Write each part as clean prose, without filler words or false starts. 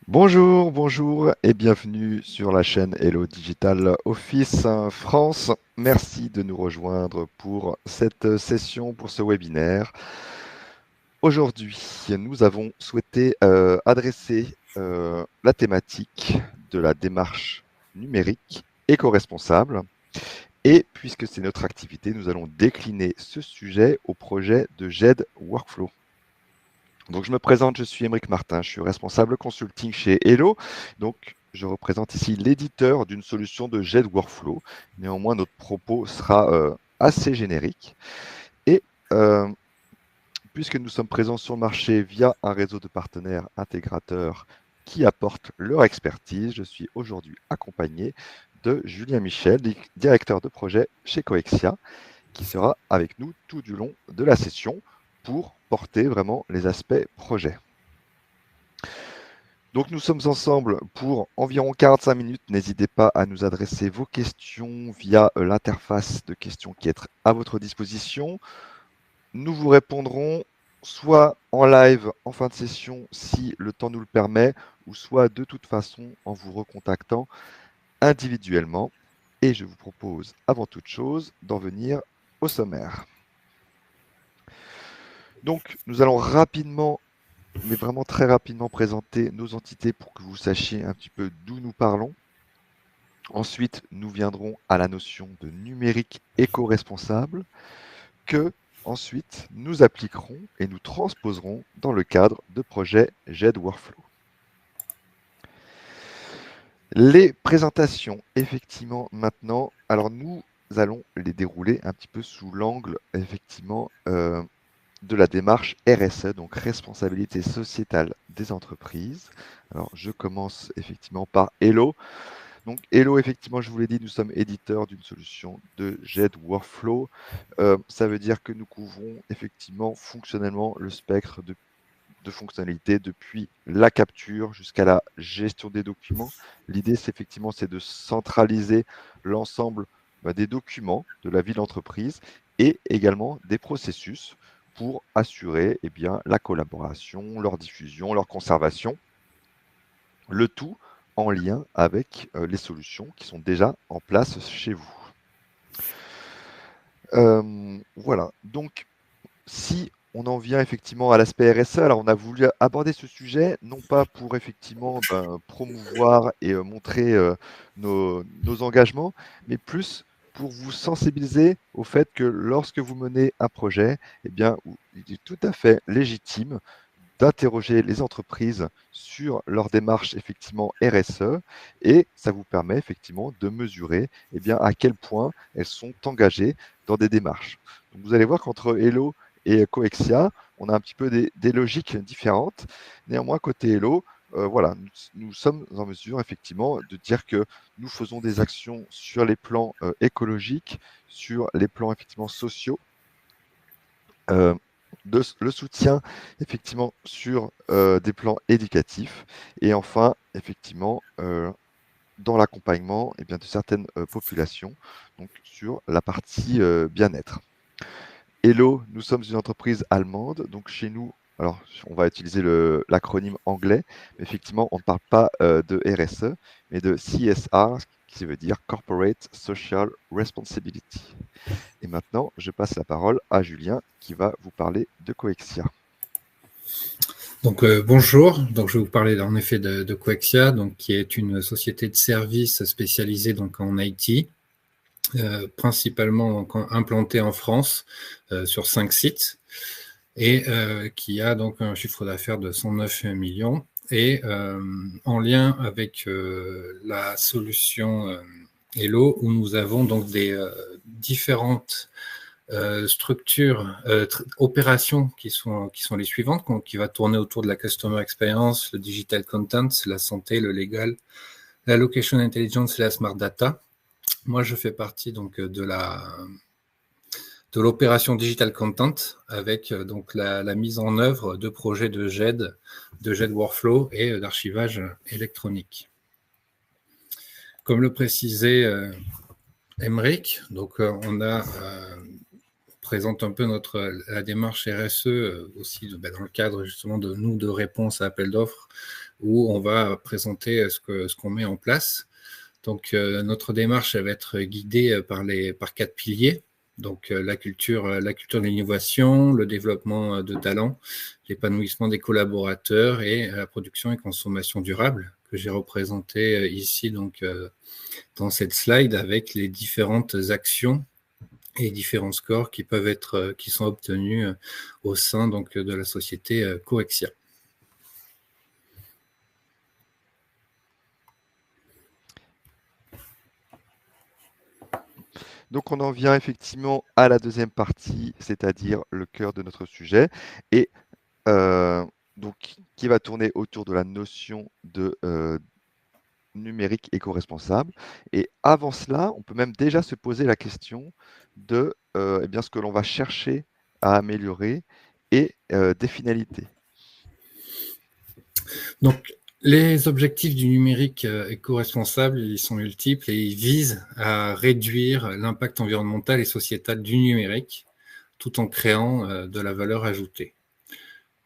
Bonjour, bonjour et bienvenue sur la chaîne Hello Digital Office France. Merci de nous rejoindre pour cette session, pour ce webinaire. Aujourd'hui, nous avons souhaité adresser la thématique de la démarche numérique éco-responsable. Et puisque c'est notre activité, nous allons décliner ce sujet au projet de GED Workflow. Donc je me présente, je suis Émeric Martin, je suis responsable consulting chez Hello. Donc je représente ici l'éditeur d'une solution de GED Workflow. Néanmoins, notre propos sera assez générique. Et euh, puisque nous sommes présents sur le marché via un réseau de partenaires intégrateurs qui apportent leur expertise, je suis aujourd'hui accompagné de Julien Michel, directeur de projet chez Coexia, qui sera avec nous tout du long de la session pour porter vraiment les aspects projet. Donc nous sommes ensemble pour environ 45 minutes. N'hésitez pas à nous adresser vos questions via l'interface de questions qui est à votre disposition. Nous vous répondrons soit en live en fin de session si le temps nous le permet, ou soit de toute façon en vous recontactant individuellement. Et je vous propose avant toute chose d'en venir au sommaire. Donc nous allons rapidement, mais vraiment très rapidement présenter nos entités pour que vous sachiez un petit peu d'où nous parlons. Ensuite, nous viendrons à la notion de numérique éco-responsable que ensuite nous appliquerons et nous transposerons dans le cadre de projets GED Workflow. Les présentations, effectivement, maintenant, alors nous allons les dérouler un petit peu sous l'angle, effectivement, de la démarche RSE, donc responsabilité sociétale des entreprises. Alors, je commence effectivement par Hello. Donc, Hello, effectivement, je vous l'ai dit, nous sommes éditeurs d'une solution de GED Workflow. Ça veut dire que nous couvrons effectivement fonctionnellement le spectre de fonctionnalités depuis la capture jusqu'à la gestion des documents. L'idée, c'est effectivement de centraliser l'ensemble des documents de la vie de l'entreprise et également des processus pour assurer la collaboration, leur diffusion, leur conservation, le tout en lien avec les solutions qui sont déjà en place chez vous. Voilà, donc si on en vient effectivement à l'aspect RSE, alors on a voulu aborder ce sujet, non pas pour effectivement promouvoir et montrer nos engagements, mais plus pour vous sensibiliser au fait que lorsque vous menez un projet, il est tout à fait légitime d'interroger les entreprises sur leur démarche effectivement RSE et ça vous permet effectivement de mesurer à quel point elles sont engagées dans des démarches. Donc vous allez voir qu'entre Hello et Coexia, on a un petit peu des logiques différentes. Néanmoins, côté Hello, voilà, nous sommes en mesure effectivement de dire que nous faisons des actions sur les plans écologiques, sur les plans effectivement sociaux, le soutien effectivement sur des plans éducatifs et enfin effectivement dans l'accompagnement de certaines populations, donc sur la partie bien-être. Hello, nous sommes une entreprise allemande, donc chez nous, alors on va utiliser l'acronyme anglais, mais effectivement on ne parle pas de RSE, mais de CSR, qui veut dire Corporate Social Responsibility. Et maintenant, je passe la parole à Julien qui va vous parler de Coexia. Donc bonjour, donc je vais vous parler en effet de Coexia, donc qui est une société de services spécialisée donc en IT, principalement donc, implantée en France sur 5 sites et qui a donc un chiffre d'affaires de 109 millions et en lien avec la solution Hello où nous avons donc des différentes structures, opérations qui sont les suivantes, qui va tourner autour de la customer experience, le digital content, la santé, le légal, la location intelligence et la smart data. Moi, je fais partie donc de l'opération digital content avec donc la mise en œuvre de projets de GED Workflow et d'archivage électronique. Comme le précisait Émeric, donc on a présente un peu la démarche RSE aussi dans le cadre justement de réponse à appel d'offres où on va présenter ce qu'on met en place. Donc, notre démarche elle va être guidée par 4 piliers. Donc, la culture de l'innovation, le développement de talents, l'épanouissement des collaborateurs et la production et consommation durable, que j'ai représenté ici donc, dans cette slide avec les différentes actions et différents scores qui sont obtenus au sein donc, de la société Coexia. Donc on en vient effectivement à la deuxième partie, c'est-à-dire le cœur de notre sujet, et donc qui va tourner autour de la notion de numérique éco-responsable. Et avant cela, on peut même déjà se poser la question de eh bien, ce que l'on va chercher à améliorer et des finalités. Donc, les objectifs du numérique éco-responsable, ils sont multiples et ils visent à réduire l'impact environnemental et sociétal du numérique tout en créant de la valeur ajoutée.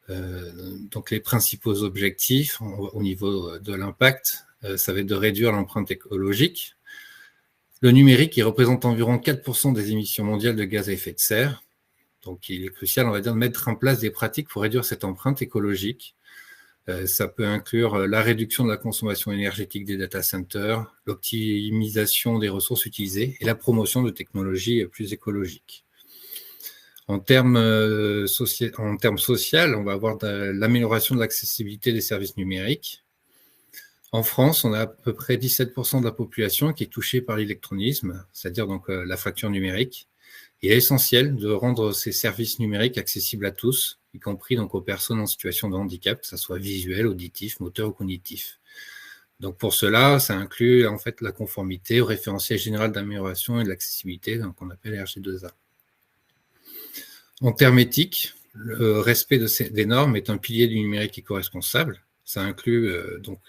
Donc, les principaux objectifs au niveau de l'impact, ça va être de réduire l'empreinte écologique. Le numérique, il représente environ 4% des émissions mondiales de gaz à effet de serre. Donc, il est crucial, on va dire, de mettre en place des pratiques pour réduire cette empreinte écologique. Ça peut inclure la réduction de la consommation énergétique des data centers, l'optimisation des ressources utilisées et la promotion de technologies plus écologiques. En termes social, on va avoir l'amélioration de l'accessibilité des services numériques. En France, on a à peu près 17% de la population qui est touchée par l'électronisme, c'est-à-dire donc la fracture numérique. Il est essentiel de rendre ces services numériques accessibles à tous, y compris donc aux personnes en situation de handicap, que ce soit visuel, auditif, moteur ou cognitif. Donc pour cela, ça inclut en fait la conformité au référentiel général d'amélioration et de l'accessibilité, qu'on appelle RG2A. En termes éthiques, le respect des normes est un pilier du numérique éco-responsable. Ça inclut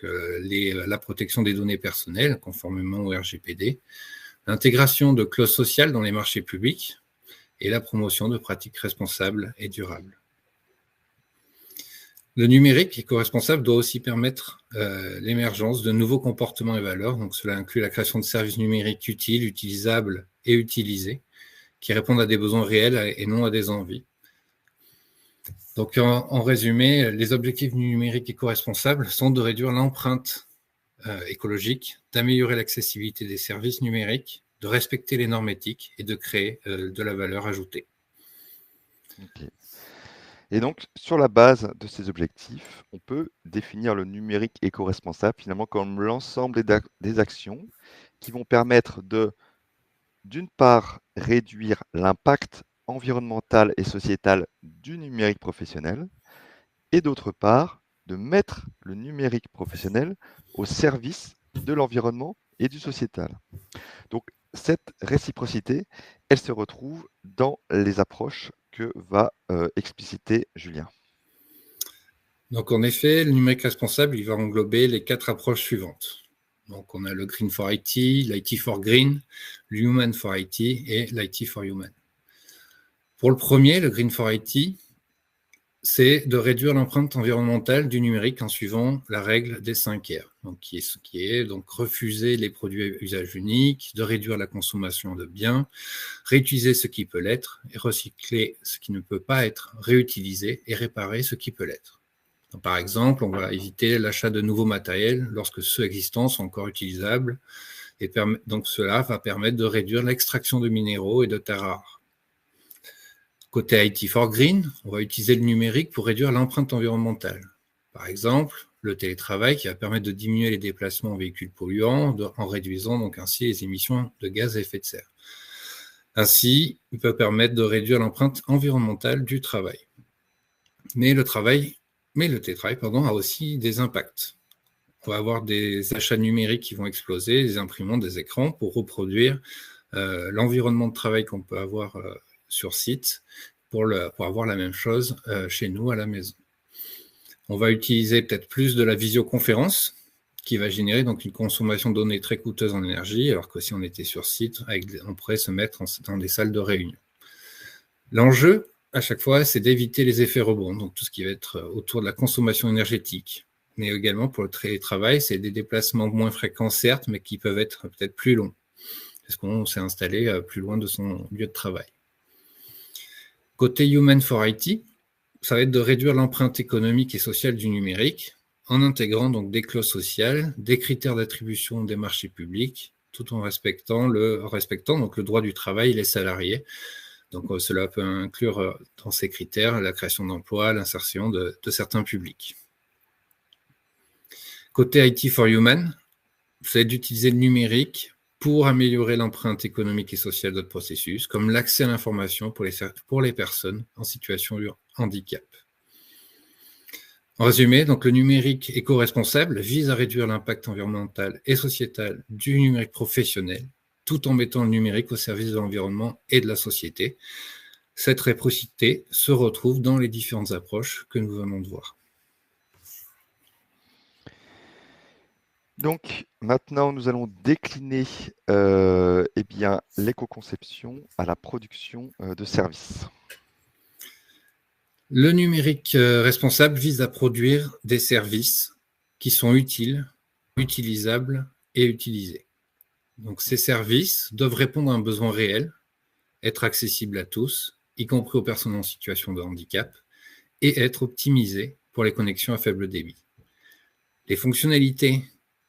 la protection des données personnelles, conformément au RGPD, l'intégration de clauses sociales dans les marchés publics et la promotion de pratiques responsables et durables. Le numérique éco-responsable doit aussi permettre l'émergence de nouveaux comportements et valeurs. Donc, cela inclut la création de services numériques utiles, utilisables et utilisés, qui répondent à des besoins réels et non à des envies. Donc, en résumé, les objectifs du numérique éco-responsable sont de réduire l'empreinte écologique, d'améliorer l'accessibilité des services numériques, de respecter les normes éthiques et de créer de la valeur ajoutée. Okay. Et donc, sur la base de ces objectifs, on peut définir le numérique éco-responsable finalement comme l'ensemble des actions qui vont permettre de, d'une part, réduire l'impact environnemental et sociétal du numérique professionnel, et d'autre part, de mettre le numérique professionnel au service de l'environnement et du sociétal. Donc, cette réciprocité, elle se retrouve dans les approches que va expliciter Julien. Donc, en effet, le numérique responsable, il va englober les 4 approches suivantes. Donc, on a le Green for IT, l'IT for Green, l'Human for IT et l'IT for Human. Pour le premier, le Green for IT, c'est de réduire l'empreinte environnementale du numérique en suivant la règle des 5 R, donc qui est donc refuser les produits à usage unique, de réduire la consommation de biens, réutiliser ce qui peut l'être et recycler ce qui ne peut pas être réutilisé et réparer ce qui peut l'être. Donc, par exemple, on va éviter l'achat de nouveaux matériels lorsque ceux existants sont encore utilisables et donc cela va permettre de réduire l'extraction de minéraux et de terres rares. Côté IT for Green, on va utiliser le numérique pour réduire l'empreinte environnementale. Par exemple, le télétravail qui va permettre de diminuer les déplacements en véhicules polluants en réduisant donc ainsi les émissions de gaz à effet de serre. Ainsi, il peut permettre de réduire l'empreinte environnementale du travail. Mais le télétravail a aussi des impacts. On va avoir des achats numériques qui vont exploser, des imprimantes, des écrans pour reproduire l'environnement de travail qu'on peut avoir sur site pour avoir la même chose chez nous à la maison. On va utiliser peut-être plus de la visioconférence qui va générer donc une consommation de données très coûteuse en énergie, alors que si on était sur site, on pourrait se mettre dans des salles de réunion. L'enjeu, à chaque fois, c'est d'éviter les effets rebonds, donc tout ce qui va être autour de la consommation énergétique, mais également pour le télétravail, c'est des déplacements moins fréquents, certes, mais qui peuvent être peut-être plus longs, parce qu'on s'est installé plus loin de son lieu de travail. Côté Human for IT, ça va être de réduire l'empreinte économique et sociale du numérique en intégrant donc des clauses sociales, des critères d'attribution des marchés publics, tout en respectant donc le droit du travail et les salariés. Donc cela peut inclure dans ces critères la création d'emplois, l'insertion de certains publics. Côté IT for Human, c'est d'utiliser le numérique pour améliorer l'empreinte économique et sociale de notre processus, comme l'accès à l'information pour les personnes en situation de handicap. En résumé, donc le numérique éco-responsable vise à réduire l'impact environnemental et sociétal du numérique professionnel, tout en mettant le numérique au service de l'environnement et de la société. Cette réciprocité se retrouve dans les différentes approches que nous venons de voir. Donc maintenant, nous allons décliner l'éco-conception à la production de services. Le numérique responsable vise à produire des services qui sont utiles, utilisables et utilisés. Donc ces services doivent répondre à un besoin réel, être accessibles à tous, y compris aux personnes en situation de handicap, et être optimisés pour les connexions à faible débit. Les fonctionnalités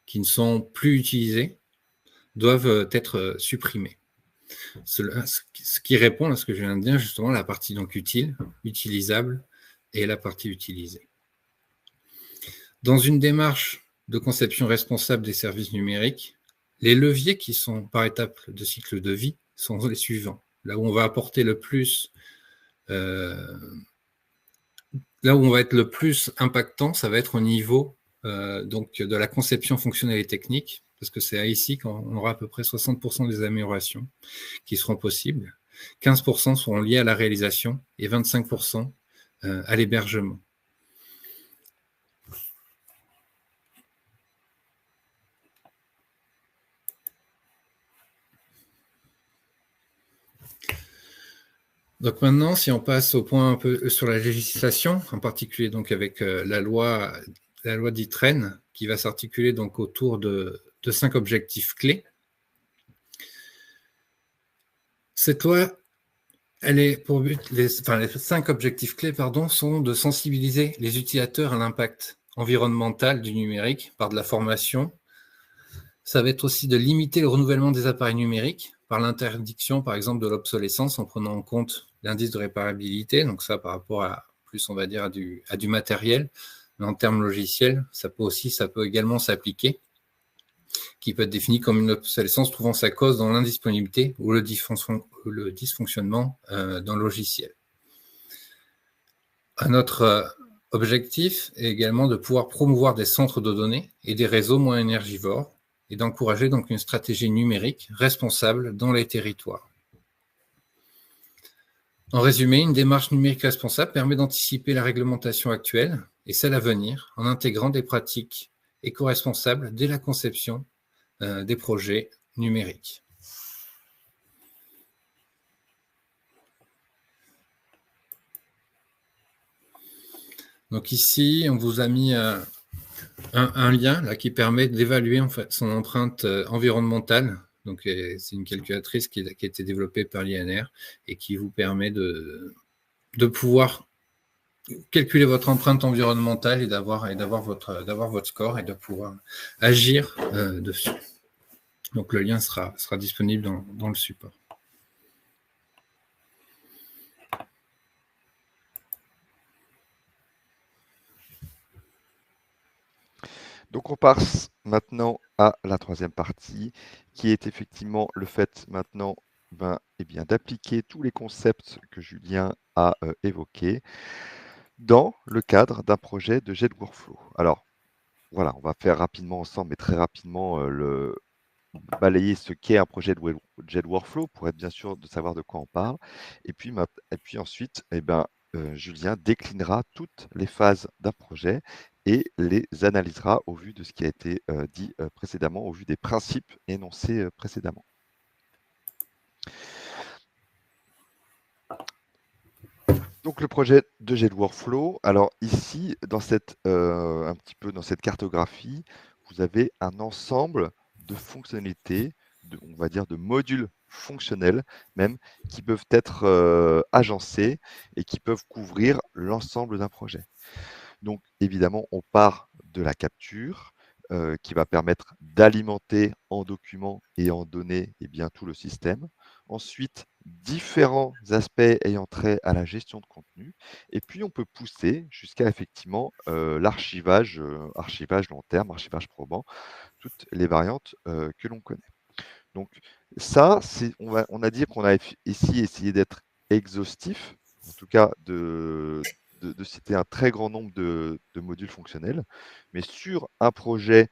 qui ne sont plus utilisées doivent être supprimées. Ce qui répond à ce que je viens de dire, justement, la partie donc utile, utilisable, et la partie utilisée. Dans une démarche de conception responsable des services numériques, les leviers qui sont par étape de cycle de vie sont les suivants. Là où on va apporter le plus, là où on va être le plus impactant, ça va être au niveau donc de la conception fonctionnelle et technique, parce que c'est ici qu'on aura à peu près 60% des améliorations qui seront possibles. 15% seront liés à la réalisation et 25% à l'hébergement. Donc maintenant, si on passe au point un peu sur la législation, en particulier donc avec la loi dite REEN, qui va s'articuler donc autour de 5 objectifs clés. Cette loi, elle est pour but, les 5 objectifs clés, sont de sensibiliser les utilisateurs à l'impact environnemental du numérique par de la formation. Ça va être aussi de limiter le renouvellement des appareils numériques par l'interdiction, par exemple, de l'obsolescence en prenant en compte l'indice de réparabilité. Donc ça, par rapport à plus, on va dire, à du matériel. Mais en termes logiciels, ça peut également s'appliquer, qui peut être défini comme une obsolescence trouvant sa cause dans l'indisponibilité ou le dysfonctionnement dans le logiciel. Un autre objectif est également de pouvoir promouvoir des centres de données et des réseaux moins énergivores et d'encourager donc une stratégie numérique responsable dans les territoires. En résumé, une démarche numérique responsable permet d'anticiper la réglementation actuelle et celle à venir en intégrant des pratiques éco-responsables dès la conception des projets numériques. Donc ici, on vous a mis un lien là, qui permet d'évaluer en fait, son empreinte environnementale. Donc, c'est une calculatrice qui a été développée par l'INR et qui vous permet de pouvoir calculer votre empreinte environnementale et d'avoir votre score et de pouvoir agir dessus. Donc, le lien sera disponible dans le support. Donc on passe maintenant à la troisième partie, qui est effectivement le fait maintenant d'appliquer tous les concepts que Julien a évoqués dans le cadre d'un projet de jet de workflow. Alors voilà, on va faire rapidement ensemble, mais très rapidement, balayer ce qu'est un projet de jet de workflow pour être bien sûr de savoir de quoi on parle. Et puis ensuite, Julien déclinera toutes les phases d'un projet et les analysera au vu de ce qui a été dit précédemment, au vu des principes énoncés précédemment. Donc le projet de jet de workflow, alors ici, un petit peu dans cette cartographie, vous avez un ensemble de fonctionnalités, on va dire de modules fonctionnels même, qui peuvent être agencés et qui peuvent couvrir l'ensemble d'un projet. Donc évidemment, on part de la capture qui va permettre d'alimenter en documents et en données tout le système. Ensuite, différents aspects ayant trait à la gestion de contenu. Et puis, on peut pousser jusqu'à effectivement l'archivage, archivage long terme, archivage probant, toutes les variantes que l'on connaît. Donc ça, on a dit qu'on a ici essayé d'être exhaustif, en tout cas de citer un très grand nombre de modules fonctionnels, mais sur un projet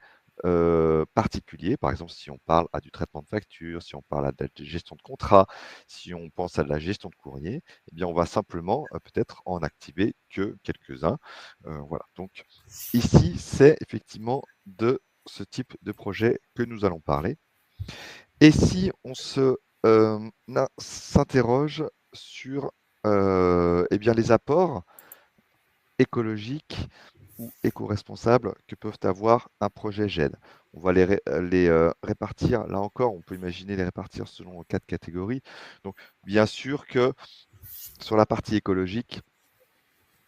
particulier, par exemple si on parle à du traitement de facture, si on parle à de la gestion de contrat, si on pense à de la gestion de courrier, eh bien on va simplement peut-être en activer que quelques-uns. Voilà. Donc ici, c'est effectivement de ce type de projet que nous allons parler. Et si on s'interroge sur les apports écologiques ou éco-responsables que peuvent avoir un projet GED. On va les répartir, là encore, on peut imaginer les répartir selon 4 catégories. Donc, bien sûr que sur la partie écologique,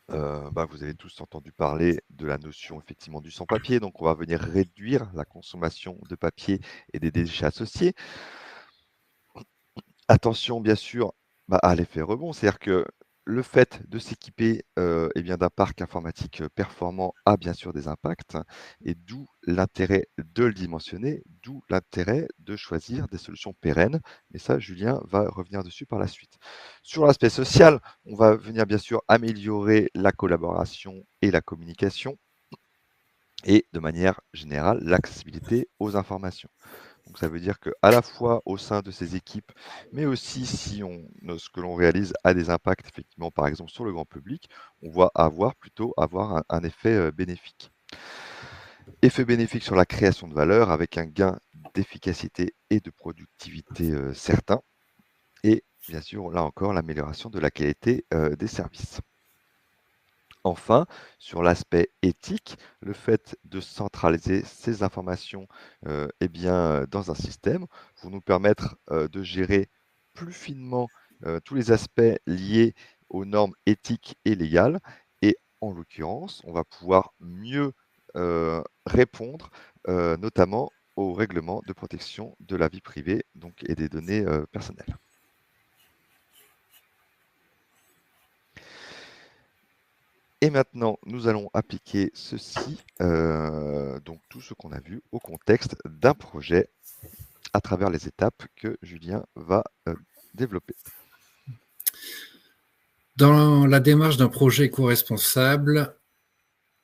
vous avez tous entendu parler de la notion effectivement du sans-papier. Donc, on va venir réduire la consommation de papier et des déchets associés. Attention bien sûr à l'effet rebond, c'est-à-dire que le fait de s'équiper d'un parc informatique performant a bien sûr des impacts, et d'où l'intérêt de le dimensionner, d'où l'intérêt de choisir des solutions pérennes. Mais ça, Julien va revenir dessus par la suite. Sur l'aspect social, on va venir bien sûr améliorer la collaboration et la communication, et de manière générale, l'accessibilité aux informations. Donc ça veut dire qu'à la fois au sein de ces équipes, mais aussi si ce que l'on réalise a des impacts effectivement, par exemple sur le grand public, on va plutôt avoir un effet bénéfique. Effet bénéfique sur la création de valeur avec un gain d'efficacité et de productivité certain. Et bien sûr, là encore, l'amélioration de la qualité des services. Enfin, sur l'aspect éthique, le fait de centraliser ces informations dans un système va nous permettre de gérer plus finement tous les aspects liés aux normes éthiques et légales. Et en l'occurrence, on va pouvoir mieux répondre notamment aux règlements de protection de la vie privée et des données personnelles. Et maintenant, nous allons appliquer ceci, donc tout ce qu'on a vu, au contexte d'un projet à travers les étapes que Julien va développer. Dans la démarche d'un projet éco-responsable,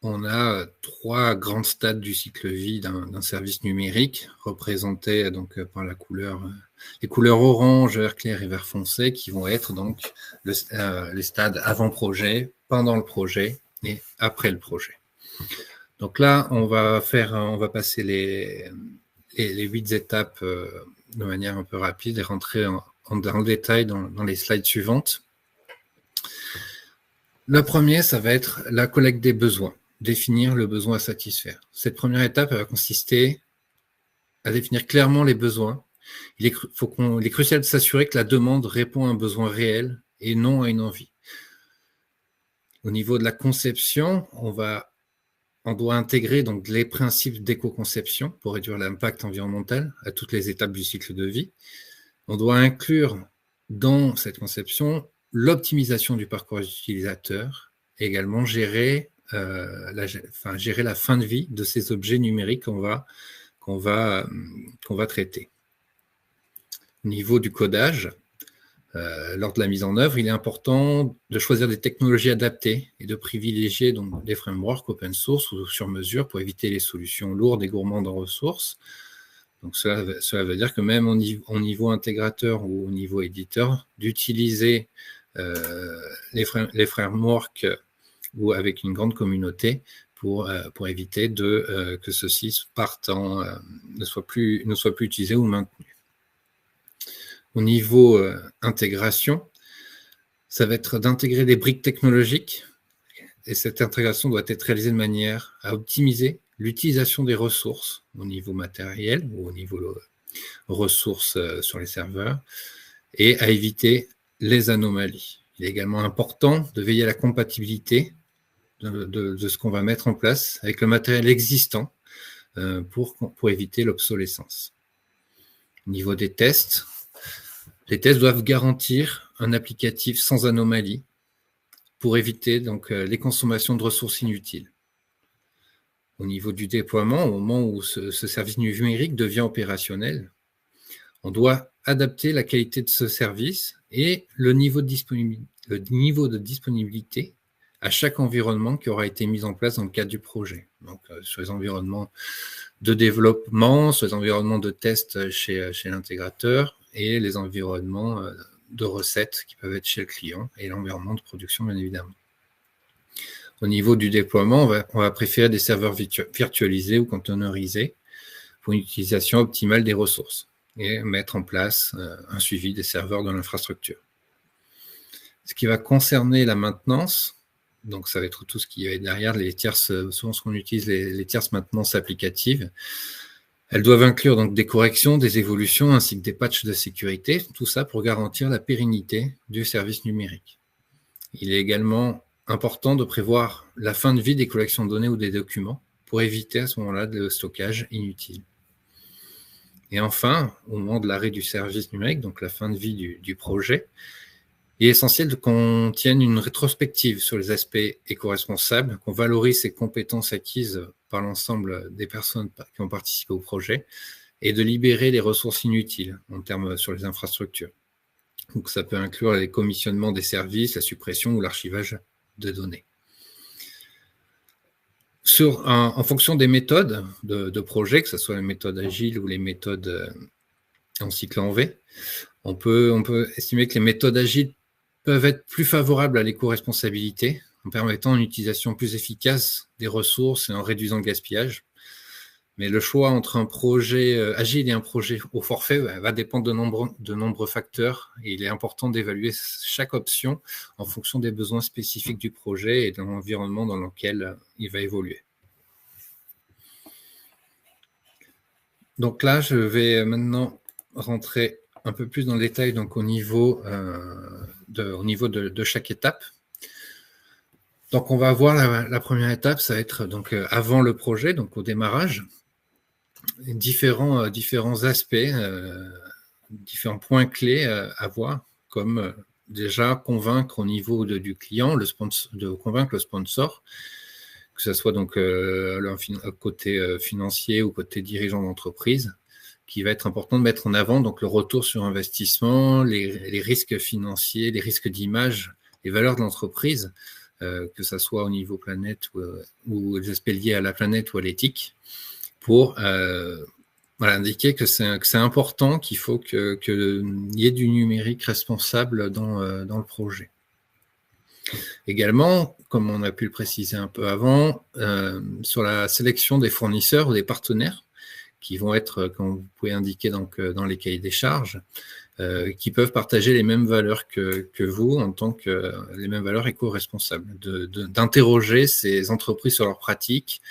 on a 3 grands stades du cycle vie d'un service numérique, représentés donc par les couleurs orange, vert clair et vert foncé, qui vont être donc les stades avant projet, pendant le projet et après le projet. Donc là, on va passer les 8 étapes de manière un peu rapide et rentrer dans le détail dans les slides suivantes. Le premier, ça va être la collecte des besoins, définir le besoin à satisfaire. Cette première étape va consister à définir clairement les besoins. Il est crucial de s'assurer que la demande répond à un besoin réel et non à une envie. Au niveau de la conception, on doit intégrer donc les principes d'éco-conception pour réduire l'impact environnemental à toutes les étapes du cycle de vie. On doit inclure dans cette conception l'optimisation du parcours utilisateur, et également gérer la fin de vie de ces objets numériques qu'on va traiter. Au niveau du codage, lors de la mise en œuvre, il est important de choisir des technologies adaptées et de privilégier donc des frameworks open source ou sur mesure pour éviter les solutions lourdes et gourmandes en ressources. Donc cela veut dire que même au niveau intégrateur ou au niveau éditeur, d'utiliser les frameworks ou avec une grande communauté pour éviter que ceux-ci ne soient plus utilisés ou maintenus. Au niveau intégration, ça va être d'intégrer des briques technologiques, et cette intégration doit être réalisée de manière à optimiser l'utilisation des ressources au niveau matériel ou au niveau ressources sur les serveurs, et à éviter les anomalies. Il est également important de veiller à la compatibilité de ce qu'on va mettre en place avec le matériel existant pour éviter l'obsolescence. Au niveau des tests, les tests doivent garantir un applicatif sans anomalie pour éviter donc les consommations de ressources inutiles. Au niveau du déploiement, au moment où ce service numérique devient opérationnel, on doit adapter la qualité de ce service et le niveau de disponibilité à chaque environnement qui aura été mis en place dans le cadre du projet. Donc, sur les environnements de développement, sur les environnements de test chez l'intégrateur et les environnements de recettes qui peuvent être chez le client et l'environnement de production, bien évidemment. Au niveau du déploiement, on va préférer des serveurs virtualisés ou containerisés pour une utilisation optimale des ressources et mettre en place un suivi des serveurs dans l'infrastructure. Ce qui va concerner la maintenance, donc ça va être tout ce qui est derrière les tierces, souvent ce qu'on utilise, les tierces maintenance applicatives. Elles doivent inclure donc des corrections, des évolutions ainsi que des patchs de sécurité, tout ça pour garantir la pérennité du service numérique. Il est également important de prévoir la fin de vie des collections de données ou des documents pour éviter à ce moment-là le stockage inutile. Et enfin, au moment de l'arrêt du service numérique, donc la fin de vie du projet, il est essentiel qu'on tienne une rétrospective sur les aspects éco-responsables, qu'on valorise ces compétences acquises par l'ensemble des personnes qui ont participé au projet et de libérer les ressources inutiles en termes sur les infrastructures. Donc ça peut inclure les commissionnements des services, la suppression ou l'archivage de données. En fonction des méthodes de projet, que ce soit les méthodes agiles ou les méthodes en cycle en V, on peut estimer que les méthodes agiles peuvent être plus favorables à l'éco-responsabilité en permettant une utilisation plus efficace des ressources et en réduisant le gaspillage. Mais le choix entre un projet agile et un projet au forfait va dépendre de nombreux facteurs et il est important d'évaluer chaque option en fonction des besoins spécifiques du projet et de l'environnement dans lequel il va évoluer. Donc là, je vais maintenant rentrer un peu plus dans le détail donc au niveau de chaque étape. Donc on va voir la première étape, ça va être donc avant le projet, donc au démarrage. Différents aspects, différents points clés à voir, comme déjà convaincre au niveau du client, de convaincre le sponsor, que ce soit donc côté financier ou côté dirigeant d'entreprise, qui va être important de mettre en avant donc le retour sur investissement, les risques financiers, les risques d'image, les valeurs de l'entreprise, que ce soit au niveau planète ou les aspects liés à la planète ou à l'éthique, pour indiquer que c'est important, qu'il faut qu'il y ait du numérique responsable dans le projet. Également, comme on a pu le préciser un peu avant, sur la sélection des fournisseurs ou des partenaires, qui vont être, comme vous pouvez indiquer donc, dans les cahiers des charges, qui peuvent partager les mêmes valeurs que vous en tant que les mêmes valeurs éco-responsables, d'interroger ces entreprises sur leurs pratiques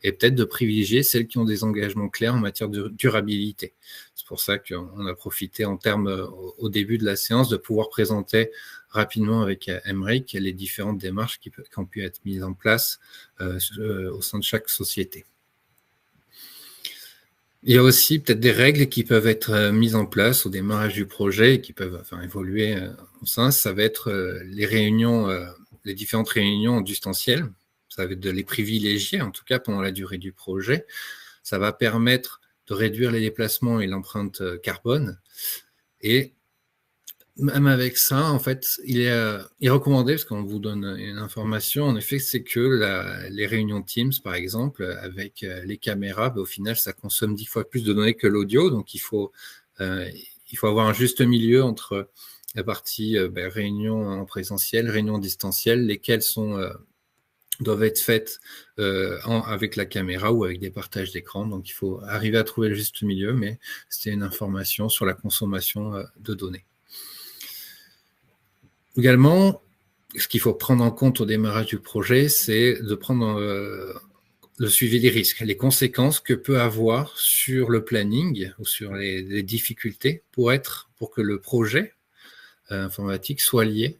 et peut-être de privilégier celles qui ont des engagements clairs en matière de durabilité. C'est pour ça qu'on a profité en termes au début de la séance de pouvoir présenter rapidement avec Emric les différentes démarches qui ont pu être mises en place au sein de chaque société. Il y a aussi peut-être des règles qui peuvent être mises en place au démarrage du projet et qui peuvent évoluer au sein. Ça va être les réunions, les différentes réunions en distanciel. Ça va être de les privilégier, en tout cas pendant la durée du projet. Ça va permettre de réduire les déplacements et l'empreinte carbone. Et même avec ça, en fait, il est recommandé, parce qu'on vous donne une information, en effet, c'est que les réunions Teams, par exemple, avec les caméras, au final, ça consomme 10 fois plus de données que l'audio. Donc, il faut avoir un juste milieu entre la partie réunion en présentiel, réunion distancielle, lesquelles doivent être faites avec la caméra ou avec des partages d'écran. Donc, il faut arriver à trouver le juste milieu, mais c'était une information sur la consommation de données. Également, ce qu'il faut prendre en compte au démarrage du projet, c'est de prendre le suivi des risques, les conséquences que peut avoir sur le planning ou sur les difficultés pour que le projet informatique soit lié,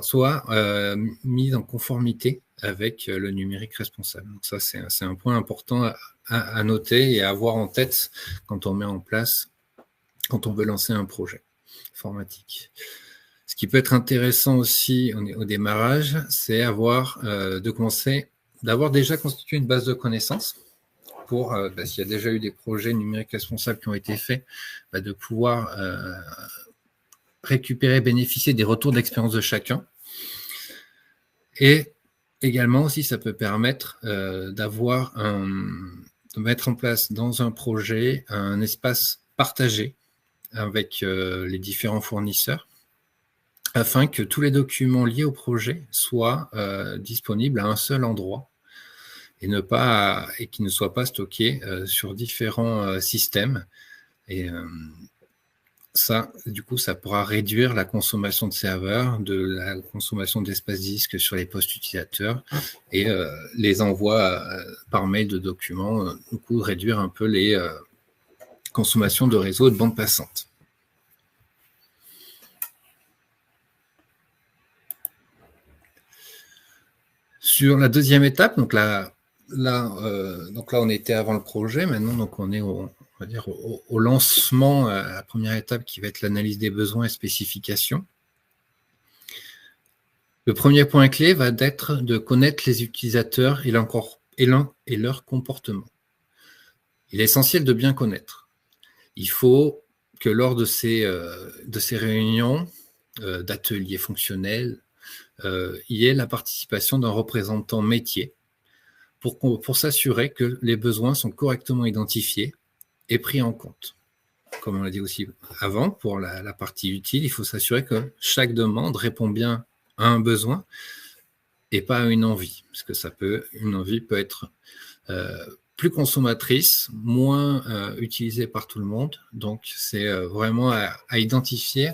soit mis en conformité avec le numérique responsable. Donc ça, c'est un point important à noter et à avoir en tête quand on met en place, quand on veut lancer un projet informatique. Ce qui peut être intéressant aussi au démarrage, c'est d'avoir déjà constitué une base de connaissances pour, s'il y a déjà eu des projets numériques responsables qui ont été faits, de pouvoir récupérer, bénéficier des retours d'expérience de chacun. Et également aussi, ça peut permettre de mettre en place dans un projet un espace partagé avec les différents fournisseurs, afin que tous les documents liés au projet soient disponibles à un seul endroit et qu'ils ne soient pas stockés sur différents systèmes. Et ça, du coup, ça pourra réduire la consommation de serveurs, de la consommation d'espace disque sur les postes utilisateurs et les envois par mail de documents, du coup, réduire un peu les consommations de réseau et de bande passante. Sur la deuxième étape, donc là, on était avant le projet. Maintenant, donc on est au lancement, la première étape qui va être l'analyse des besoins et spécifications. Le premier point clé va être de connaître les utilisateurs et leur comportement. Il est essentiel de bien connaître. Il faut que lors de ces réunions, d'ateliers fonctionnels, il y ait la participation d'un représentant métier pour s'assurer que les besoins sont correctement identifiés et pris en compte. Comme on l'a dit aussi avant, pour la partie utile, il faut s'assurer que chaque demande répond bien à un besoin et pas à une envie, parce que une envie peut être plus consommatrice, moins utilisée par tout le monde. Donc, c'est vraiment à identifier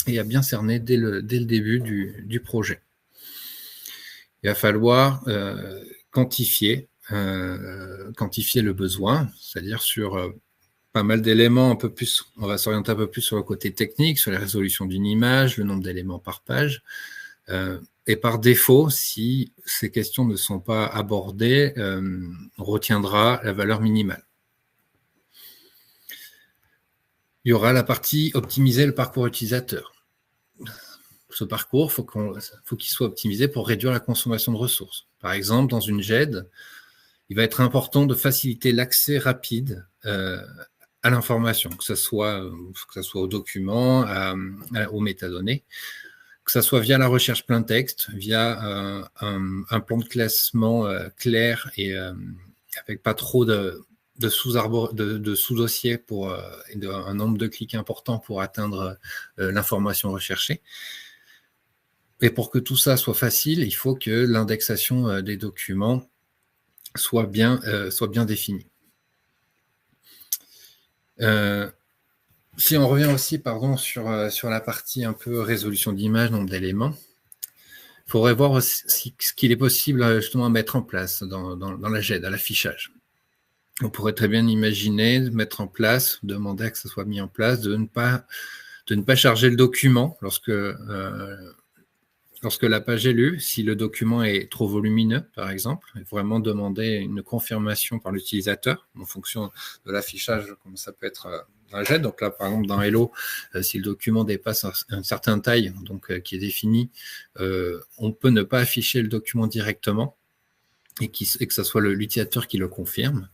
et à bien cerner dès le début du projet. Il va falloir quantifier le besoin, c'est-à-dire sur pas mal d'éléments, on va s'orienter un peu plus sur le côté technique, sur la résolution d'une image, le nombre d'éléments par page. Et par défaut, si ces questions ne sont pas abordées, on retiendra la valeur minimale. Il y aura la partie optimiser le parcours utilisateur. Ce parcours, faut qu'il soit optimisé pour réduire la consommation de ressources. Par exemple, dans une GED, il va être important de faciliter l'accès rapide à l'information, que ce soit aux documents, aux métadonnées, que ce soit via la recherche plein texte, via un plan de classement clair et avec pas trop de sous-dossiers et un nombre de clics important pour atteindre l'information recherchée. Et pour que tout ça soit facile, il faut que l'indexation des documents soit bien définie. Si on revient aussi sur la partie un peu résolution d'image, nombre d'éléments, il faudrait voir aussi ce qu'il est possible justement à mettre en place dans la GED, à l'affichage. On pourrait très bien imaginer mettre en place, demander à que ça soit mis en place, de ne pas charger le document lorsque la page est lue, si le document est trop volumineux, par exemple, et vraiment demander une confirmation par l'utilisateur en fonction de l'affichage, comme ça peut être dans la GED. Donc là, par exemple, dans Hello, si le document dépasse une certaine taille, donc qui est définie, on peut ne pas afficher le document directement et que ce soit l'utilisateur qui le confirme.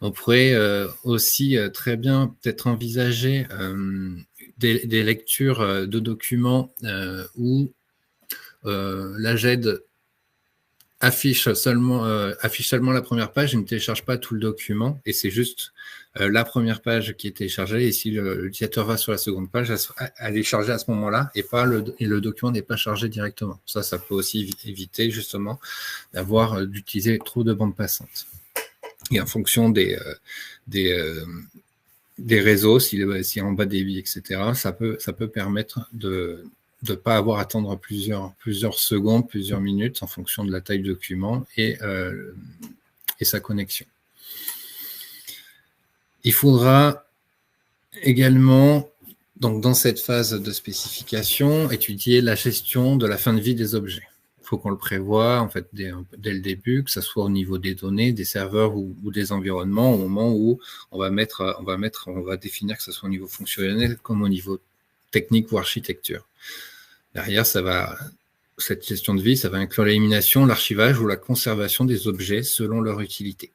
On pourrait aussi très bien peut-être envisager des lectures de documents où la GED affiche seulement la première page et ne télécharge pas tout le document, et c'est juste la première page qui est téléchargée, et si l'utilisateur va sur la seconde page, elle est chargée à ce moment-là, et le document n'est pas chargé directement. Ça peut aussi éviter justement d'utiliser trop de bandes passantes. Et en fonction des réseaux, si en bas débit, etc., ça peut permettre ne pas avoir à attendre plusieurs secondes, plusieurs minutes en fonction de la taille du document et sa connexion. Il faudra également, donc dans cette phase de spécification, étudier la gestion de la fin de vie des objets. Il faut qu'on le prévoie en fait dès le début, que ce soit au niveau des données, des serveurs ou des environnements, au moment où on va définir que ce soit au niveau fonctionnel comme au niveau technique ou architecture. Derrière, cette gestion de vie, ça va inclure l'élimination, l'archivage ou la conservation des objets selon leur utilité.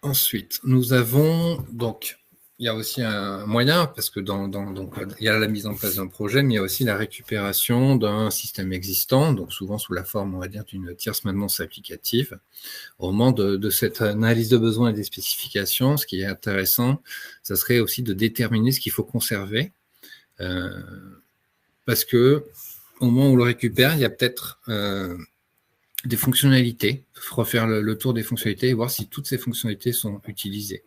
Ensuite, nous avons donc, il y a aussi un moyen, parce que donc, il y a la mise en place d'un projet, mais il y a aussi la récupération d'un système existant, donc souvent sous la forme, on va dire, d'une tierce maintenance applicative. Au moment de cette analyse de besoins et des spécifications, ce qui est intéressant, ça serait aussi de déterminer ce qu'il faut conserver, parce que au moment où on le récupère, il y a peut-être des fonctionnalités, refaire le tour des fonctionnalités et voir si toutes ces fonctionnalités sont utilisées.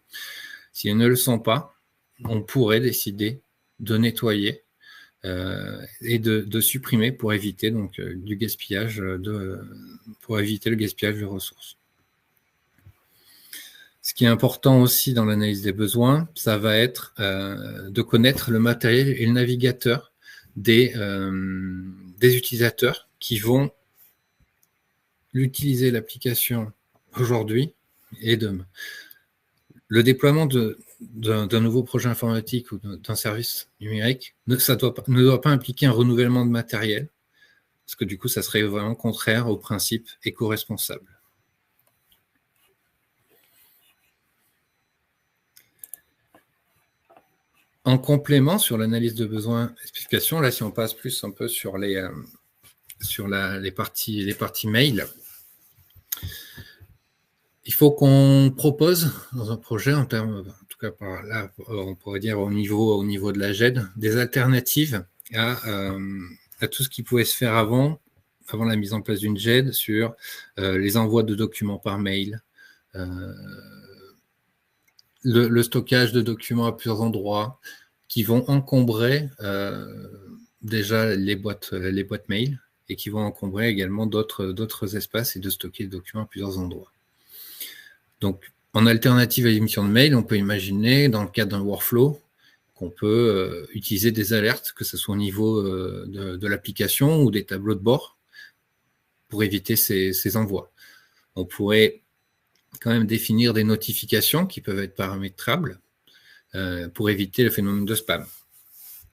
Si elles ne le sont pas, on pourrait décider de nettoyer et de supprimer pour éviter donc du gaspillage pour éviter le gaspillage de ressources. Ce qui est important aussi dans l'analyse des besoins, ça va être de connaître le matériel et le navigateur des utilisateurs qui vont utiliser l'application aujourd'hui et demain. Le déploiement d'un nouveau projet informatique ou d'un service numérique ne doit pas impliquer un renouvellement de matériel, parce que du coup, ça serait vraiment contraire au principe éco-responsable. En complément sur l'analyse de besoins et spécifications, là, si on passe plus un peu sur les parties mail, il faut qu'on propose dans un projet, en tout cas par là, on pourrait dire au niveau de la GED, des alternatives à tout ce qui pouvait se faire avant la mise en place d'une GED sur les envois de documents par mail, le stockage de documents à plusieurs endroits qui vont encombrer déjà les boîtes mail et qui vont encombrer également d'autres espaces et de stocker des documents à plusieurs endroits. Donc, en alternative à l'émission de mail, on peut imaginer, dans le cadre d'un workflow, qu'on peut utiliser des alertes, que ce soit au niveau de l'application ou des tableaux de bord, pour éviter ces envois. On pourrait quand même définir des notifications qui peuvent être paramétrables pour éviter le phénomène de spam.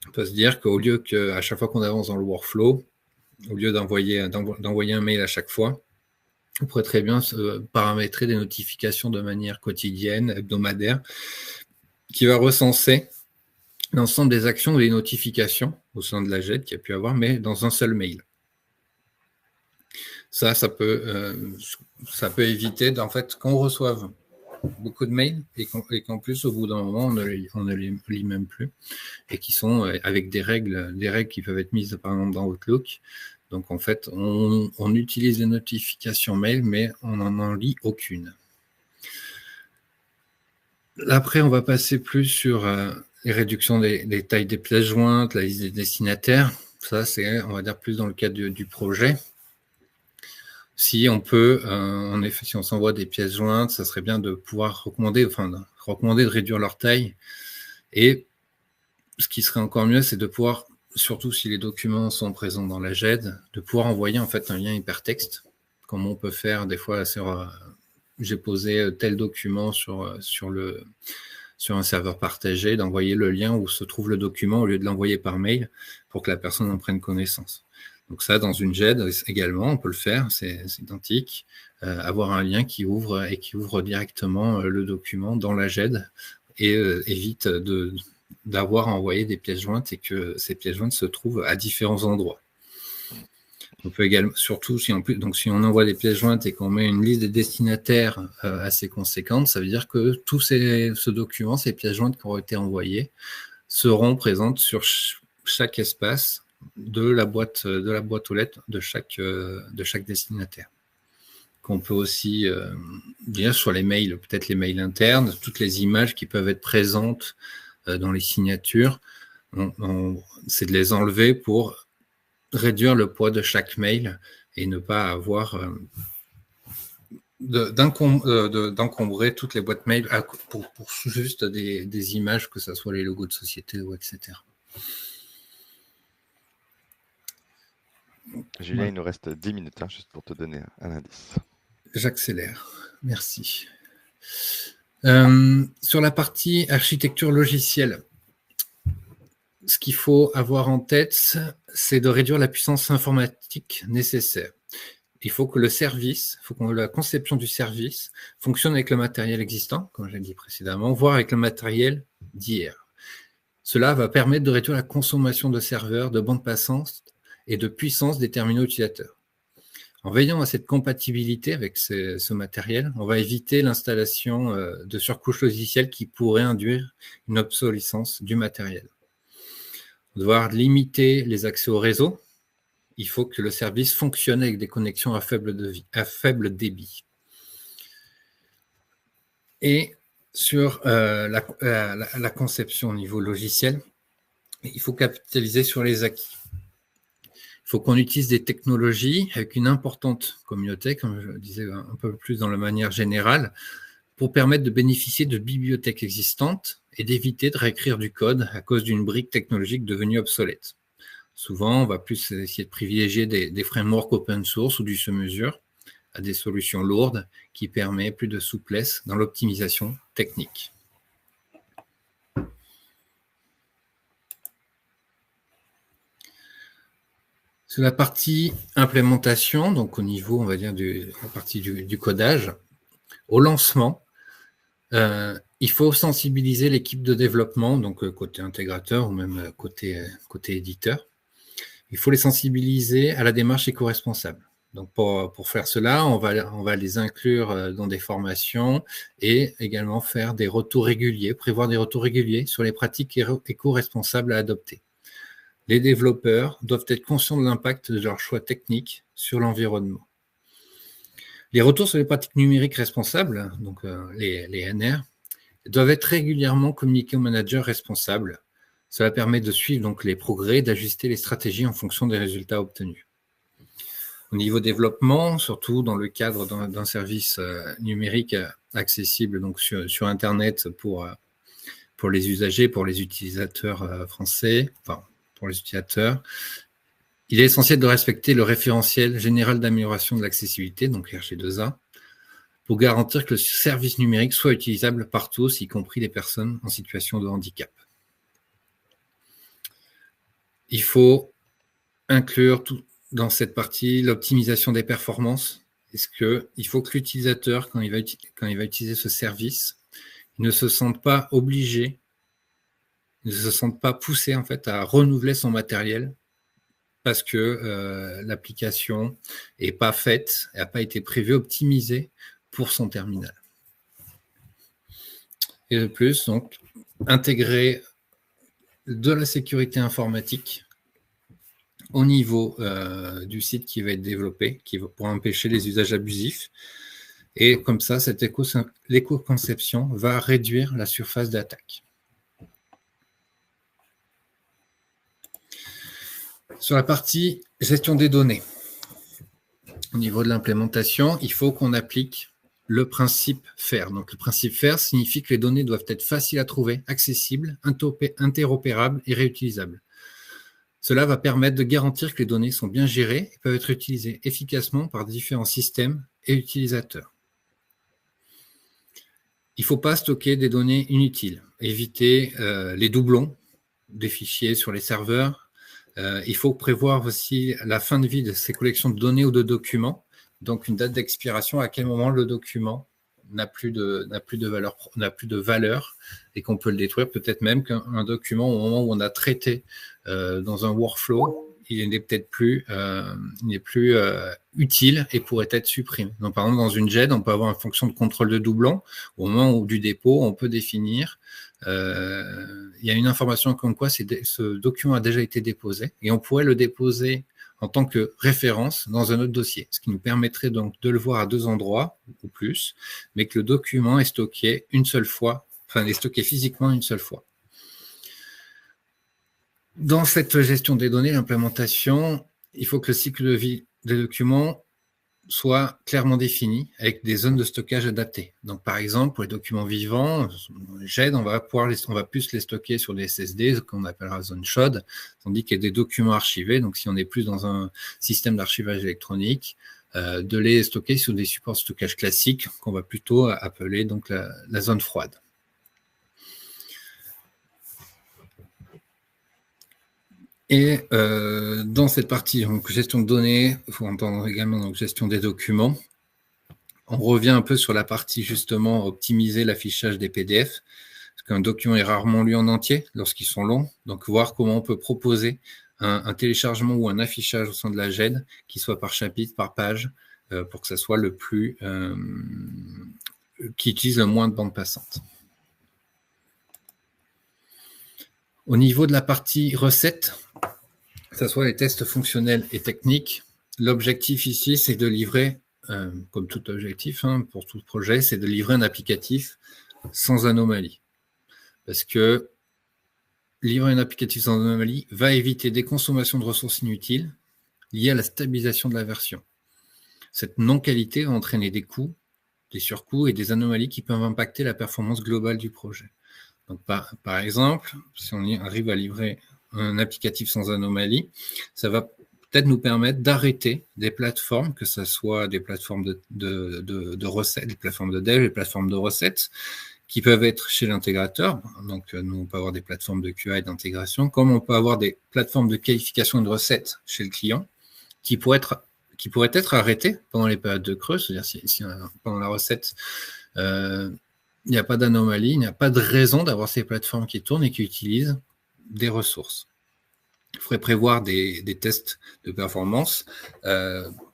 On peut se dire qu'au lieu qu'à chaque fois qu'on avance dans le workflow, au lieu d'envoyer un mail à chaque fois, on pourrait très bien paramétrer des notifications de manière quotidienne, hebdomadaire, qui va recenser l'ensemble des actions ou des notifications au sein de la GED qu'il y a pu avoir, mais dans un seul mail. Ça peut éviter en fait qu'on reçoive beaucoup de mails et qu'en plus au bout d'un moment on ne les lit même plus et qui sont avec des règles qui peuvent être mises par exemple dans Outlook. Donc en fait on utilise les notifications mail mais on n'en lit aucune. Après on va passer plus sur les réductions des tailles des pièces jointes, la liste des destinataires. Ça c'est on va dire plus dans le cadre du projet. Si on peut, en effet, si on s'envoie des pièces jointes, ça serait bien de pouvoir recommander de réduire leur taille. Et ce qui serait encore mieux, c'est de pouvoir, surtout si les documents sont présents dans la GED, de pouvoir envoyer en fait un lien hypertexte, comme on peut faire des fois j'ai posé tel document sur un serveur partagé, d'envoyer le lien où se trouve le document au lieu de l'envoyer par mail pour que la personne en prenne connaissance. Donc ça, dans une GED également, on peut le faire, c'est identique. Avoir un lien qui ouvre directement le document dans la GED et évite d'avoir envoyé des pièces jointes et que ces pièces jointes se trouvent à différents endroits. On peut également, surtout si on envoie des pièces jointes et qu'on met une liste des destinataires assez conséquente, ça veut dire que tous ce document, ces pièces jointes qui auront été envoyées, seront présentes sur chaque espace de la boîte aux lettres de chaque destinataire. qu'on peut aussi dire sur les mails, peut-être les mails internes, toutes les images qui peuvent être présentes dans les signatures. C'est de les enlever pour réduire le poids de chaque mail et ne pas avoir d'encombrer toutes les boîtes mail pour juste des images, que ce soit les logos de société ou etc. Julien, ouais. Il nous reste 10 minutes, juste pour te donner un indice. J'accélère. Merci. Sur la partie architecture logicielle, ce qu'il faut avoir en tête, c'est de réduire la puissance informatique nécessaire. Il faut que le service, la conception du service fonctionne avec le matériel existant, comme j'ai dit précédemment, voire avec le matériel d'hier. Cela va permettre de réduire la consommation de serveurs, de bande passante et de puissance des terminaux utilisateurs. En veillant à cette compatibilité avec ce matériel, on va éviter l'installation de surcouches logicielles qui pourraient induire une obsolescence du matériel. On va devoir limiter les accès au réseau. Il faut que le service fonctionne avec des connexions à faible débit. Et sur la conception au niveau logiciel, il faut capitaliser sur les acquis. Il faut qu'on utilise des technologies avec une importante communauté, comme je disais un peu plus dans la manière générale, pour permettre de bénéficier de bibliothèques existantes et d'éviter de réécrire du code à cause d'une brique technologique devenue obsolète. Souvent, on va plus essayer de privilégier des frameworks open source ou du sur-mesure à des solutions lourdes qui permettent plus de souplesse dans l'optimisation technique. Sur la partie implémentation, donc au niveau, on va dire, la partie du codage, au lancement, il faut sensibiliser l'équipe de développement, donc côté intégrateur ou même côté éditeur. Il faut les sensibiliser à la démarche éco-responsable. Donc pour faire cela, on va les inclure dans des formations et également faire des retours réguliers, prévoir des retours réguliers sur les pratiques éco-responsables à adopter. Les développeurs doivent être conscients de l'impact de leurs choix techniques sur l'environnement. Les retours sur les pratiques numériques responsables, donc les NR, doivent être régulièrement communiqués aux managers responsables. Cela permet de suivre donc les progrès, d'ajuster les stratégies en fonction des résultats obtenus. Au niveau développement, surtout dans le cadre d'un service numérique accessible donc sur Internet pour les usagers, pour les utilisateurs français, enfin pour les utilisateurs, il est essentiel de respecter le référentiel général d'amélioration de l'accessibilité, donc RG2A, pour garantir que le service numérique soit utilisable par tous, y compris les personnes en situation de handicap. Il faut inclure dans cette partie l'optimisation des performances. Il faut que l'utilisateur, quand il va utiliser ce service, il ne se sente pas obligé, ne se sente pas poussé en fait à renouveler son matériel parce que l'application n'est pas faite, n'a pas été prévue, optimisée pour son terminal. Et de plus, donc, intégrer de la sécurité informatique au niveau du site qui va être développé, pour empêcher les usages abusifs. Et comme ça, l'éco-conception va réduire la surface d'attaque. Sur la partie gestion des données, au niveau de l'implémentation, il faut qu'on applique le principe FAIR. Donc, le principe FAIR signifie que les données doivent être faciles à trouver, accessibles, interopérables et réutilisables. Cela va permettre de garantir que les données sont bien gérées et peuvent être utilisées efficacement par différents systèmes et utilisateurs. Il ne faut pas stocker des données inutiles, éviter les doublons des fichiers sur les serveurs. Il faut prévoir aussi la fin de vie de ces collections de données ou de documents, donc une date d'expiration, à quel moment le document n'a plus de valeur et qu'on peut le détruire. Peut-être même qu'un document, au moment où on a traité dans un workflow, il n'est peut-être plus, utile et pourrait être supprimé. Donc, par exemple, dans une GED, on peut avoir une fonction de contrôle de doublon. Au moment du dépôt, on peut définir il y a une information comme quoi ce document a déjà été déposé et on pourrait le déposer en tant que référence dans un autre dossier, ce qui nous permettrait donc de le voir à 2 endroits ou plus, mais que le document est stocké une seule fois, est stocké physiquement une seule fois. Dans cette gestion des données, l'implémentation, il faut que le cycle de vie des documents soit clairement défini avec des zones de stockage adaptées. Donc, par exemple, pour les documents vivants, GED, on va plus les stocker sur des SSD, qu'on appellera zone chaude, tandis qu'il y a des documents archivés. Donc, si on est plus dans un système d'archivage électronique, de les stocker sur des supports de stockage classiques, qu'on va plutôt appeler donc la zone froide. Et dans cette partie donc, gestion de données, il faut entendre également donc, gestion des documents. On revient un peu sur la partie justement optimiser l'affichage des PDF, parce qu'un document est rarement lu en entier lorsqu'ils sont longs. Donc voir comment on peut proposer un téléchargement ou un affichage au sein de la GED qui soit par chapitre, par page, pour que ça soit le plus qui utilise le moins de bande passante. Au niveau de la partie recettes, que ce soit les tests fonctionnels et techniques, l'objectif ici, c'est de livrer, comme tout objectif pour tout projet, c'est de livrer un applicatif sans anomalie. Parce que livrer un applicatif sans anomalie va éviter des consommations de ressources inutiles liées à la stabilisation de la version. Cette non-qualité va entraîner des coûts, des surcoûts et des anomalies qui peuvent impacter la performance globale du projet. Donc, par exemple, si on arrive à livrer un applicatif sans anomalie, ça va peut-être nous permettre d'arrêter des plateformes, que ce soit des plateformes de recettes, des plateformes de dev, des plateformes de recettes, qui peuvent être chez l'intégrateur. Donc, nous, on peut avoir des plateformes de QA et d'intégration, comme on peut avoir des plateformes de qualification de recettes chez le client, qui pourraient être arrêtées pendant les périodes de creux, c'est-à-dire si pendant la recette, il n'y a pas d'anomalie, il n'y a pas de raison d'avoir ces plateformes qui tournent et qui utilisent des ressources. Il faudrait prévoir des tests de performance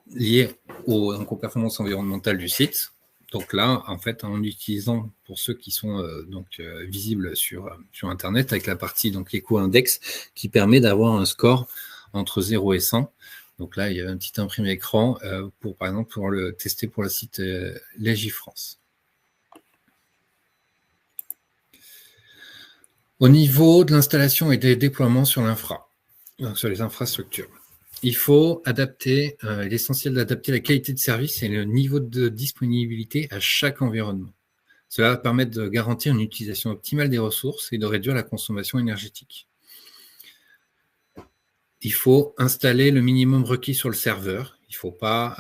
liés aux performances environnementales du site. Donc là, en fait, en utilisant pour ceux qui sont visibles sur Internet, avec la partie donc éco-index qui permet d'avoir un score entre 0 et 100. Donc là, il y a un petit imprimé écran pour, par exemple, pour le tester pour le site Légifrance. Au niveau de l'installation et des déploiements sur l'infra, sur les infrastructures, il faut adapter, l'essentiel d'adapter la qualité de service et le niveau de disponibilité à chaque environnement. Cela va permettre de garantir une utilisation optimale des ressources et de réduire la consommation énergétique. Il faut installer le minimum requis sur le serveur. Il ne faut pas,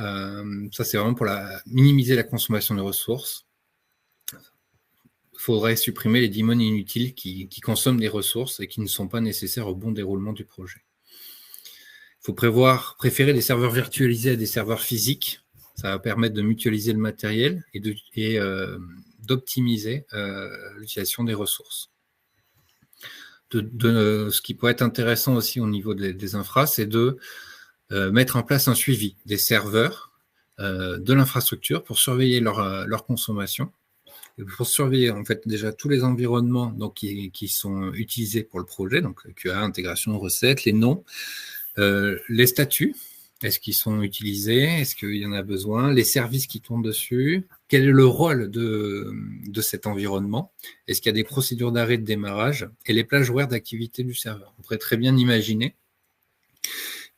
ça c'est vraiment pour minimiser la consommation de ressources. Il faudrait supprimer les daemons inutiles qui consomment des ressources et qui ne sont pas nécessaires au bon déroulement du projet. Il faut préférer des serveurs virtualisés à des serveurs physiques. Ça va permettre de mutualiser le matériel et d'optimiser l'utilisation des ressources. Ce qui pourrait être intéressant aussi au niveau des infras, c'est de mettre en place un suivi des serveurs de l'infrastructure pour surveiller leur consommation. Pour surveiller en fait déjà tous les environnements donc, qui sont utilisés pour le projet, donc QA, intégration, recettes, les noms, les statuts, est-ce qu'ils sont utilisés, est-ce qu'il y en a besoin, les services qui tournent dessus, quel est le rôle de cet environnement, est-ce qu'il y a des procédures d'arrêt de démarrage et les plages horaires d'activité du serveur. On pourrait très bien imaginer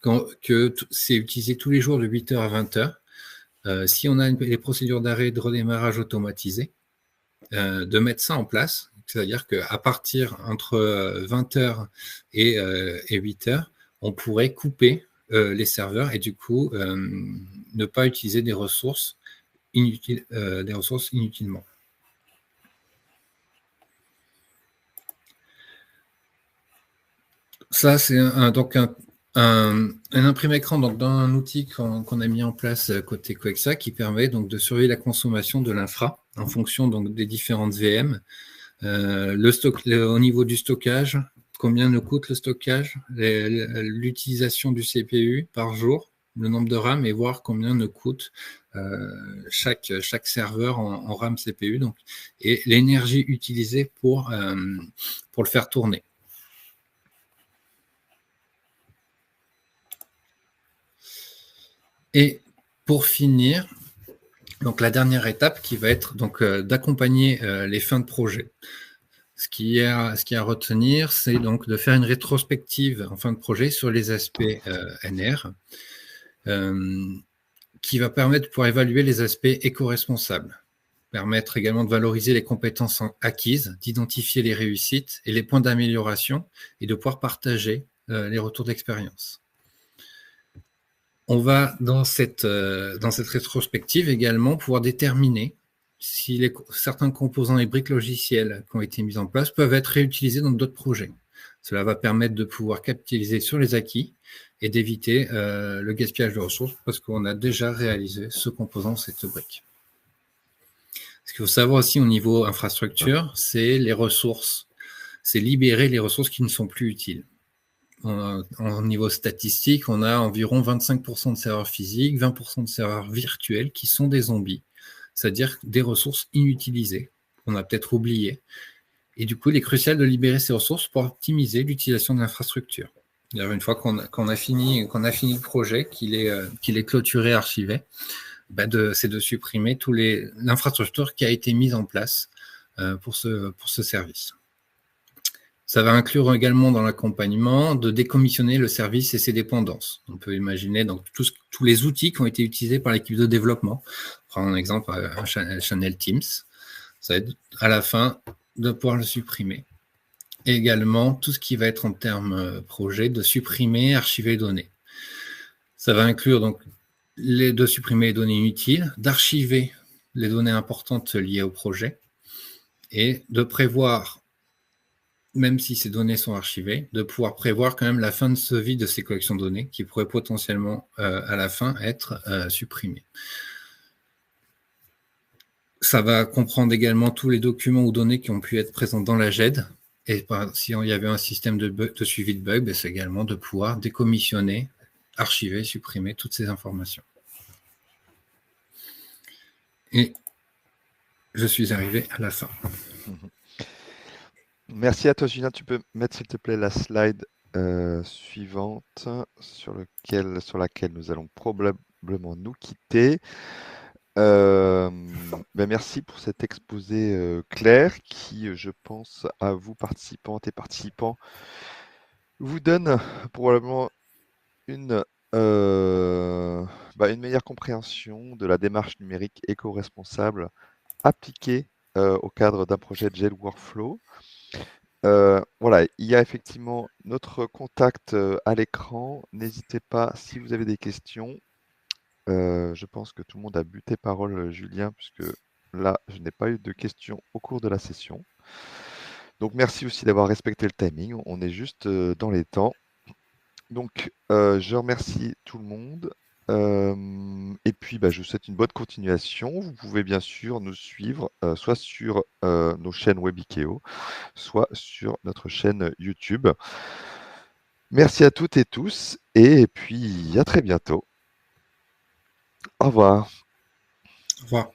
que c'est utilisé tous les jours de 8h à 20h. Si on a les procédures d'arrêt de redémarrage automatisées, de mettre ça en place, c'est-à-dire qu'à partir entre 20h et 8h, on pourrait couper les serveurs et du coup ne pas utiliser des ressources inutilement. Ça, c'est donc un imprimé écran donc, dans un outil qu'on a mis en place côté Quexia qui permet donc de surveiller la consommation de l'infra en fonction donc, des différentes VM. Au niveau du stockage, combien nous coûte le stockage, l'utilisation du CPU par jour, le nombre de RAM et voir combien nous coûte chaque serveur en RAM CPU donc, et l'énergie utilisée pour le faire tourner. Et pour finir, donc la dernière étape qui va être donc d'accompagner les fins de projet. Ce qui est à retenir, c'est donc de faire une rétrospective en fin de projet sur les aspects NR, qui va permettre pour évaluer les aspects éco-responsables, permettre également de valoriser les compétences acquises, d'identifier les réussites et les points d'amélioration et de pouvoir partager les retours d'expérience. On va, dans cette rétrospective également, pouvoir déterminer si certains composants et briques logicielles qui ont été mis en place peuvent être réutilisés dans d'autres projets. Cela va permettre de pouvoir capitaliser sur les acquis et d'éviter le gaspillage de ressources parce qu'on a déjà réalisé ce composant, cette brique. Ce qu'il faut savoir aussi au niveau infrastructure, c'est les ressources. C'est libérer les ressources qui ne sont plus utiles. En niveau statistique, on a environ 25% de serveurs physiques, 20% de serveurs virtuels qui sont des zombies, c'est-à-dire des ressources inutilisées, qu'on a peut-être oubliées. Et du coup, il est crucial de libérer ces ressources pour optimiser l'utilisation de l'infrastructure. Une fois qu'on a fini le projet, qu'il est clôturé, archivé, c'est de supprimer l'infrastructure qui a été mise en place pour ce service. Ça va inclure également dans l'accompagnement de décommissionner le service et ses dépendances. On peut imaginer donc tous les outils qui ont été utilisés par l'équipe de développement. Prendre un exemple, Channel Teams. Ça va être à la fin de pouvoir le supprimer. Et également tout ce qui va être en termes projet, de supprimer, archiver les données. Ça va inclure donc de supprimer les données inutiles, d'archiver les données importantes liées au projet et de prévoir, même si ces données sont archivées, de pouvoir prévoir quand même la fin de vie de ces collections de données qui pourraient potentiellement à la fin être supprimées. Ça va comprendre également tous les documents ou données qui ont pu être présents dans la GED. Et si il y avait un système de suivi de bugs, c'est également de pouvoir décommissionner, archiver, supprimer toutes ces informations. Et je suis arrivé à la fin. Merci à toi, Julien. Tu peux mettre, s'il te plaît, la slide suivante sur laquelle nous allons probablement nous quitter. Merci pour cet exposé clair qui, je pense, à vous participantes et participants, vous donne probablement une meilleure compréhension de la démarche numérique éco-responsable appliquée au cadre d'un projet de GED Workflow. Voilà, il y a effectivement notre contact à l'écran. N'hésitez pas si vous avez des questions. Je pense que tout le monde a buté parole, Julien, puisque là, je n'ai pas eu de questions au cours de la session. Donc, merci aussi d'avoir respecté le timing. On est juste dans les temps. Donc, je remercie tout le monde. Et puis, je vous souhaite une bonne continuation. Vous pouvez bien sûr nous suivre soit sur nos chaînes Webikeo, soit sur notre chaîne YouTube. Merci à toutes et tous. Et puis, à très bientôt. Au revoir. Au revoir.